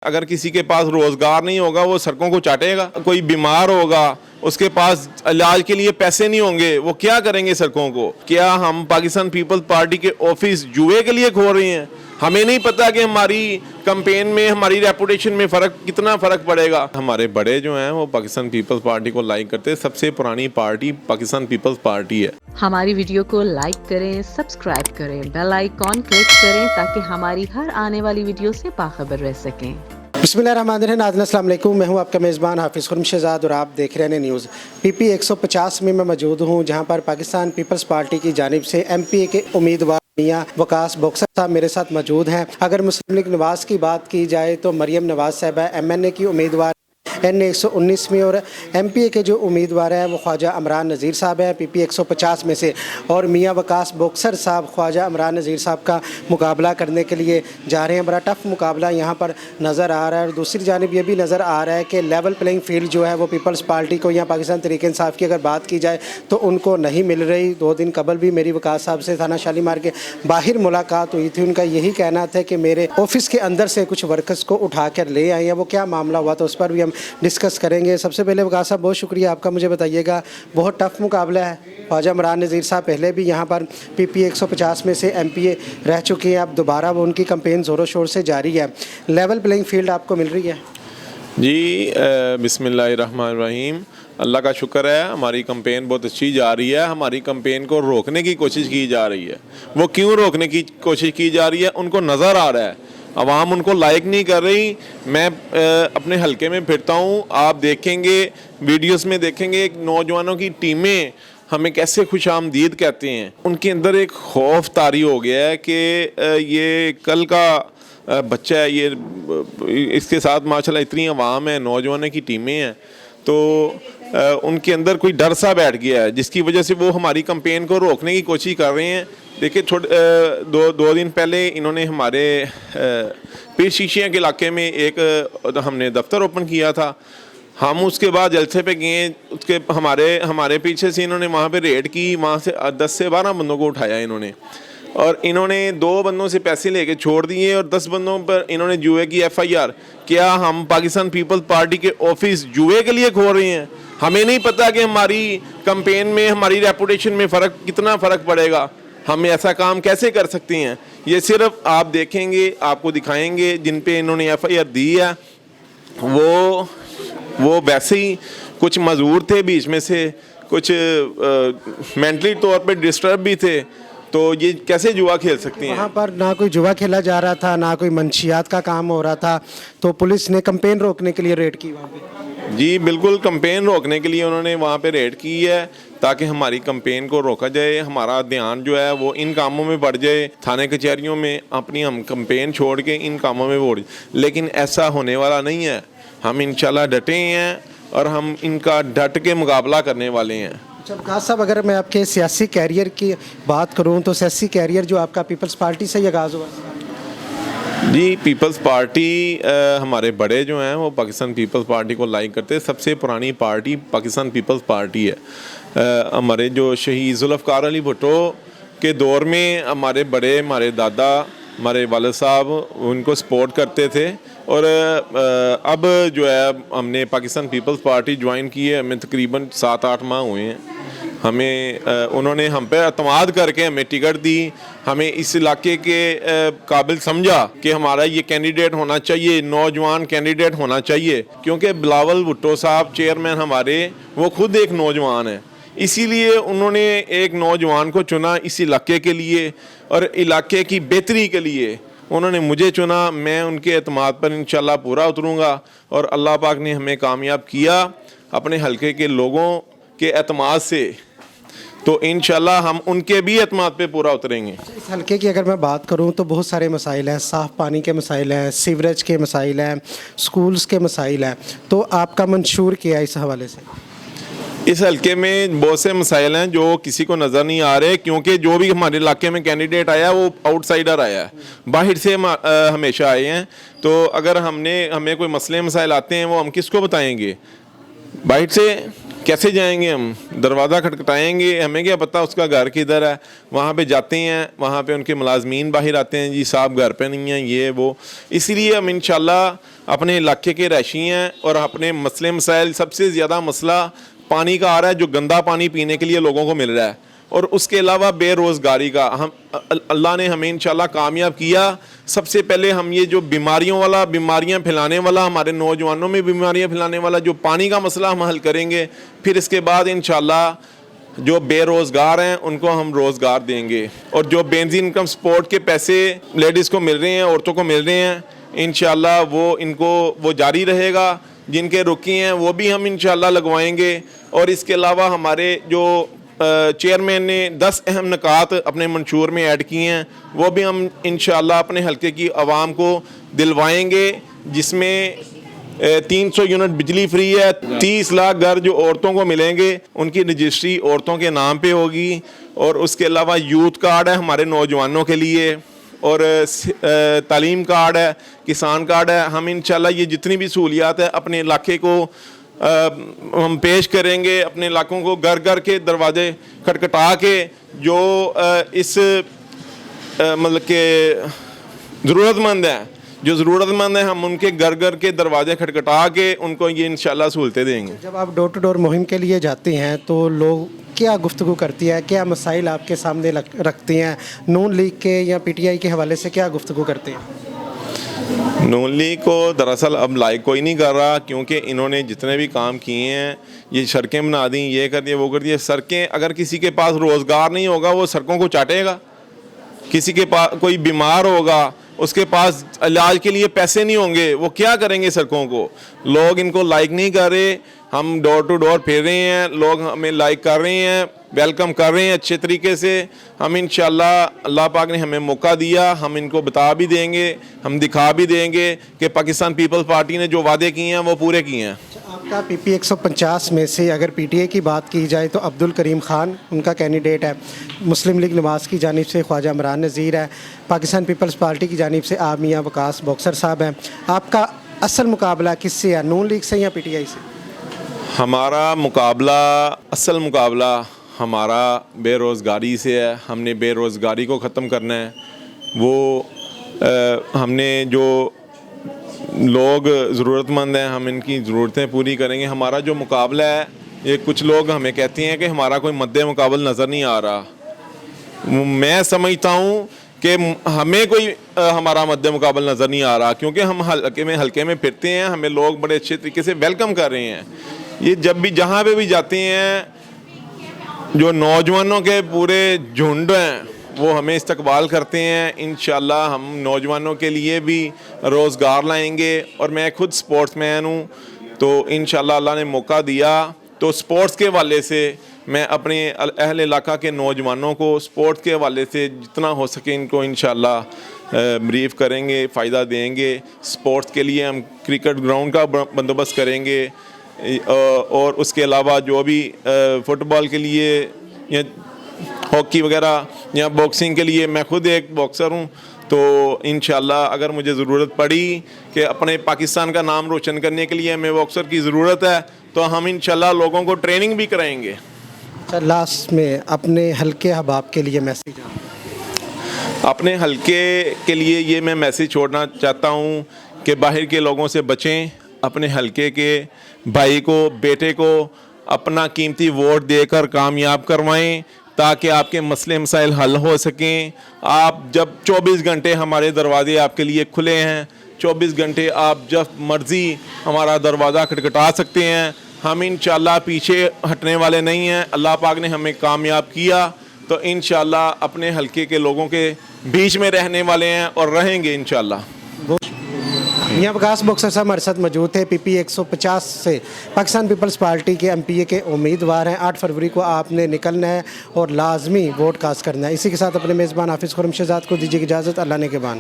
अगर किसी के पास रोजगार नहीं होगा वो सड़कों को चाटेगा। कोई बीमार होगा उसके पास इलाज के लिए पैसे नहीं होंगे, वो क्या करेंगे सड़कों को? क्या हम पाकिस्तान पीपल्स पार्टी के ऑफिस जुए के लिए खोल रहे हैं? हमें नहीं पता कि हमारी कैंपेन में, हमारी रेपुटेशन में कितना फ़र्क पड़ेगा। हमारे बड़े जो हैं वो पाकिस्तान पीपल्स पार्टी को लाइक करते हैं। सबसे पुरानी पार्टी पाकिस्तान पीपल्स पार्टी है। हमारी वीडियो को लाइक करें, सब्सक्राइब करें, बेल आइकॉन क्लिक करें ताकि हमारी हर आने वाली वीडियो से बाखबर रह सकें। बिस्मिल्लाहिर्रहमानिर्रहीम। नाज़रीन अस्सलाम वालेकुम, मैं हूं आपका मेज़बान हाफिज़ खुर्रम शहज़ाद और आप देख रहे हैं न्यूज़। पीपी 150 में मैं मौजूद हूं, जहां पर पाकिस्तान पीपल्स पार्टी की जानिब से एमपीए के उम्मीदवार मियां वकास बॉक्सर साहब मेरे साथ मौजूद हैं। अगर मुस्लिम लीग नवाज़ की बात की जाए तो मरियम नवाज़ साहबा MNA की उम्मीदवार N 119 में, और MPA के जो उम्मीदवार हैं वो ख्वाजा इमरान नज़ीर साहब हैं PP 150 में से, और मियां वकास बॉक्सर साहब ख्वाजा इमरान नज़ीर साहब का मुकाबला करने के लिए जा रहे हैं। बड़ा टफ मुकाबला यहाँ पर नज़र आ रहा है। और दूसरी जानिब ये भी नज़र आ रहा है कि लेवल प्लेइंग फील्ड जो है वो पीपल्स पार्टी को या पाकिस्तान तहरीक इंसाफ की अगर बात की जाए तो उनको नहीं मिल रही। 2 दिन कबल भी मेरी वकास साहब से थाना शालीमार के बाहर मुलाकात हुई थी। उनका यही कहना था कि मेरे ऑफिस के अंदर से कुछ वर्कर्स को उठा कर ले आए हैं। वो क्या मामला हुआ तो उस पर भी हम डिस्कस करेंगे। सबसे पहले वकास साहब बहुत शुक्रिया आपका, मुझे बताइएगा बहुत टफ मुकाबला है। ख्वाजा इमरान नज़ीर साहब पहले भी यहाँ पर PP 150 में से MPA रह चुके हैं, अब दोबारा वो उनकी कैंपेन ज़ोरों शोर से जारी है। लेवल प्लेइंग फील्ड आपको मिल रही है? जी बिस्मिल्लाहिर्रहमानिर्रहीम, अल्लाह का शुक्र है, हमारी कैंपेन बहुत अच्छी जा रही है। हमारी कैंपेन को रोकने की कोशिश की जा रही है। वो क्यों रोकने की कोशिश की जा रही है? उनको नज़र आ रहा है अवाम उनको लाइक नहीं कर रही। मैं अपने हलके में फिरता हूँ, आप देखेंगे वीडियोस में देखेंगे नौजवानों की टीमें हमें कैसे खुशामदीद कहते हैं। उनके अंदर एक खौफ तारी हो गया है कि ये कल का बच्चा है, ये इसके साथ माशाल्लाह इतनी अवाम है, नौजवानों की टीमें हैं, तो उनके अंदर कोई डर सा बैठ गया है, जिसकी वजह से वो हमारी कैंपेन को रोकने की कोशिश कर रहे हैं। देखिए दो दिन पहले इन्होंने हमारे पीर शीशिया के इलाके में एक हमने दफ्तर ओपन किया था। हम उसके बाद जलसे पे गए, उसके हमारे पीछे से इन्होंने वहाँ पे रेड की, वहाँ से 10 से 12 बंदों को उठाया इन्होंने, और इन्होंने 2 बंदों से पैसे लेके छोड़ दिए और 10 बंदों पर इन्होंने जुए की FIR। क्या हम पाकिस्तान पीपल्स पार्टी के ऑफिस जुए के लिए खोल रहे हैं? हमें नहीं पता कि हमारी कैंपेन में, हमारी रेपुटेशन में कितना फ़र्क पड़ेगा। हम ऐसा काम कैसे कर सकते हैं? ये सिर्फ आप देखेंगे, आपको दिखाएंगे जिन पे इन्होंने FIR दी है, वो वैसे ही कुछ मजदूर थे, बीच में से कुछ मेंटली तौर पे डिस्टर्ब भी थे, तो ये कैसे जुआ खेल सकते हैं? वहाँ पर ना कोई जुआ खेला जा रहा था, ना कोई मंशियात का काम हो रहा था, तो पुलिस ने कैंपेन रोकने के लिए रेड की वहाँ पे। जी बिल्कुल, कैंपेन रोकने के लिए उन्होंने वहाँ पे रेड की है ताकि हमारी कैंपेन को रोका जाए, हमारा ध्यान जो है वो इन कामों में बढ़ जाए, थाने कचहरियों में अपनी हम कैंपेन छोड़ के इन कामों में बढ़। लेकिन ऐसा होने वाला नहीं है। हम इंशाल्लाह डटे हैं और हम इनका डट के मुकाबला करने वाले हैं। अच्छा वकास साहब, अगर मैं आपके सियासी कैरियर की बात करूँ तो सियासी कैरियर जो आपका पीपल्स पार्टी से ही आगाज़ हुआ? जी पीपल्स पार्टी, हमारे बड़े जो हैं वो पाकिस्तान पीपल्स पार्टी को लाइक करते हैं। सबसे पुरानी पार्टी पाकिस्तान पीपल्स पार्टी है। हमारे जो शहीद जुल्फ़कार अली भुट्टो के दौर में हमारे बड़े, हमारे दादा, हमारे वालिद साहब उनको सपोर्ट करते थे, और अब जो है हमने पाकिस्तान पीपल्स पार्टी ज्वाइन की है, हमें तकरीबन 7-8 माह हुए हैं। हमें उन्होंने हम पे अतमाद करके हमें टिकट दी, हमें इस इलाके के काबिल समझा कि हमारा ये कैंडिडेट होना चाहिए, नौजवान कैंडिडेट होना चाहिए, क्योंकि बिलावल भुट्टो साहब चेयरमैन हमारे, वो खुद एक नौजवान है। इसीलिए उन्होंने एक नौजवान को चुना इस इलाके के लिए और इलाके की बेहतरी के लिए उन्होंने मुझे चुना। मैं उनके एतमाद पर इंशाल्लाह पूरा उतरूँगा और अल्लाह पाक ने हमें कामयाब किया अपने हलके के लोगों के एतमाद से, तो इंशाल्लाह हम उनके भी एतमाद पे पूरा उतरेंगे। इस हल्के की अगर मैं बात करूं तो बहुत सारे मसाइल हैं, साफ़ पानी के मसाइल हैं, सीवरेज के मसाइल हैं, स्कूल्स के मसाइल हैं, तो आपका मंशूर क्या है इस हवाले से? इस हल्के में बहुत से मसाइल हैं जो किसी को नज़र नहीं आ रहे, क्योंकि जो भी हमारे इलाके में कैंडिडेट आया वो आउटसाइडर आया है, बाहर से हमेशा आए हैं। तो अगर हमें कोई मसले मसाइल आते हैं वो हम किसको बताएंगे? बाहर से कैसे जाएंगे हम? दरवाज़ा खटखटाएंगे, हमें क्या पता उसका घर किधर है। वहाँ पे जाते हैं, वहाँ पे उनके मुलाजमीन बाहर आते हैं, जी साहब घर पे नहीं है, ये वो। इसीलिए हम इंशाल्लाह अपने इलाके के रैशी हैं और अपने मसले मसाइल, सबसे ज़्यादा मसला पानी का आ रहा है, जो गंदा पानी पीने के लिए लोगों को मिल रहा है, और उसके अलावा बेरोज़गारी का। हम अल्लाह ने हमें इंशाल्लाह कामयाब किया। सबसे पहले हम ये जो बीमारियां फैलाने वाला, हमारे नौजवानों में बीमारियां फैलाने वाला जो पानी का मसला हम हल करेंगे। फिर इसके बाद इंशाल्लाह जो बेरोज़गार हैं उनको हम रोज़गार देंगे, और जो बेनजीन इनकम सपोर्ट के पैसे लेडीज़ को मिल रहे हैं, औरतों को मिल रहे हैं, इंशाल्लाह वो जारी रहेगा। जिनके रुकी हैं वो भी हम इंशाल्लाह लगवाएंगे। और इसके अलावा हमारे जो चेयरमैन ने 10 अहम निकात अपने मंशूर में ऐड किए हैं, वो भी हम इंशाल्लाह अपने हलके की आवाम को दिलवाएंगे, जिसमें 300 यूनिट बिजली फ्री है। 30 लाख घर जो औरतों को मिलेंगे उनकी रजिस्ट्री औरतों के नाम पे होगी। और उसके अलावा यूथ कार्ड है हमारे नौजवानों के लिए, और तालीम कार्ड है, किसान कार्ड है। हम इंशाल्लाह ये जितनी भी सहूलियात है अपने इलाके को हम पेश करेंगे। अपने इलाकों को घर घर के दरवाजे खटखटा के जो इस मतलब के ज़रूरतमंद हैं, हम उनके घर घर के दरवाजे खटखटा के उनको ये इंशाल्लाह सहूलतें देंगे। जब आप डोर टू डोर मुहिम के लिए जाती हैं तो लोग क्या गुफ्तगू करती है, क्या मसाइल आपके सामने रखती हैं? नून लीग के या पीटीआई के हवाले से क्या गुफ्तगू करते हैं? नून लीग को दरअसल अब लाइक कोई नहीं कर रहा, क्योंकि इन्होंने जितने भी काम किए हैं, ये सड़कें बना दी, ये कर दिए, वो कर दिए। सड़कें, अगर किसी के पास रोज़गार नहीं होगा वो सड़कों को चाटेगा। किसी के पास कोई बीमार होगा, उसके पास इलाज के लिए पैसे नहीं होंगे, वो क्या करेंगे सड़कों को? लोग इनको लाइक नहीं कर रहे। हम डोर टू डोर फिर रहे हैं, लोग हमें लाइक कर रहे हैं, वेलकम कर रहे हैं अच्छे तरीके से। हम इंशाल्लाह, अल्लाह पाक ने हमें मौका दिया, हम इनको बता भी देंगे, हम दिखा भी देंगे कि पाकिस्तान पीपल्स पार्टी ने जो वादे किए हैं वो पूरे किए हैं। आपका पीपी 150 में से अगर पीटीआई की बात की जाए तो अब्दुल करीम खान उनका कैंडिडेट है, मुस्लिम लीग नवाज़ की जानिब से ख्वाजा इमरान नज़ीर है, पाकिस्तान पीपल्स पार्टी की जानिब से आप मियां वकास बॉक्सर साहब हैं। आपका असल मुकाबला किससे है, नून लीग से या पीटीआई से? हमारा मुकाबला, असल मुकाबला हमारा बेरोज़गारी से है। हमने बेरोज़गारी को ख़त्म करना है। हमने जो लोग ज़रूरतमंद हैं, हम इनकी ज़रूरतें पूरी करेंगे। हमारा जो मुकाबला है, ये कुछ लोग हमें कहते हैं कि हमारा कोई मद्दे मुकाबल नज़र नहीं आ रहा। मैं समझता हूँ कि हमें कोई हमारा मद्दे मुकाबल नज़र नहीं आ रहा, क्योंकि हम हल्के में फिरते हैं, हमें लोग बड़े अच्छे तरीके से वेलकम कर रहे हैं। ये जब भी जहाँ पे भी जाते हैं, जो नौजवानों के पूरे झुंड हैं वो हमें इस्तकबाल करते हैं। इंशाल्लाह हम नौजवानों के लिए भी रोज़गार लाएंगे। और मैं खुद स्पोर्ट्समैन हूँ, तो इंशाल्लाह अल्लाह ने मौका दिया तो स्पोर्ट्स के हवाले से मैं अपने अहल इलाका के नौजवानों को स्पोर्ट्स के हवाले से जितना हो सके इनको इंशाल्लाह ब्रीफ करेंगे, फ़ायदा देंगे। स्पोर्ट्स के लिए हम क्रिकेट ग्राउंड का बंदोबस्त करेंगे, और उसके अलावा जो भी फ़ुटबॉल के लिए या हॉकी वगैरह या बॉक्सिंग के लिए, मैं खुद एक बॉक्सर हूँ, तो इंशाल्लाह अगर मुझे ज़रूरत पड़ी कि अपने पाकिस्तान का नाम रोशन करने के लिए हमें बॉक्सर की ज़रूरत है, तो हम इंशाल्लाह लोगों को ट्रेनिंग भी कराएंगे। लास्ट में अपने हल्के अहबाब के लिए मैसेज? अपने हल्के के लिए ये मैं मैसेज छोड़ना चाहता हूँ कि बाहर के लोगों से बचें, अपने हल्के के भाई को, बेटे को अपना कीमती वोट देकर कामयाब करवाएं, ताकि आपके मसले मसाइल हल हो सकें। आप जब 24 घंटे हमारे दरवाजे आपके लिए खुले हैं, 24 घंटे आप जब मर्ज़ी हमारा दरवाज़ा खटखटा सकते हैं। हम इंशाल्लाह पीछे हटने वाले नहीं हैं। अल्लाह पाक ने हमें कामयाब किया तो इंशाल्लाह अपने हल्के के लोगों के बीच में रहने वाले हैं और रहेंगे इंशाल्लाह। मियां वकास बॉक्सर साहब हमारे साथ मौजूद थे। पीपी 150 से पाकिस्तान पीपल्स पार्टी के एमपीए के उम्मीदवार हैं। 8 फरवरी को आपने निकलना है और लाजमी वोट कास्ट करना है। इसी के साथ अपने मेज़बान हाफिज़ खुर्रम शहजाद को दीजिए इजाज़त। अल्लाह ने के बान।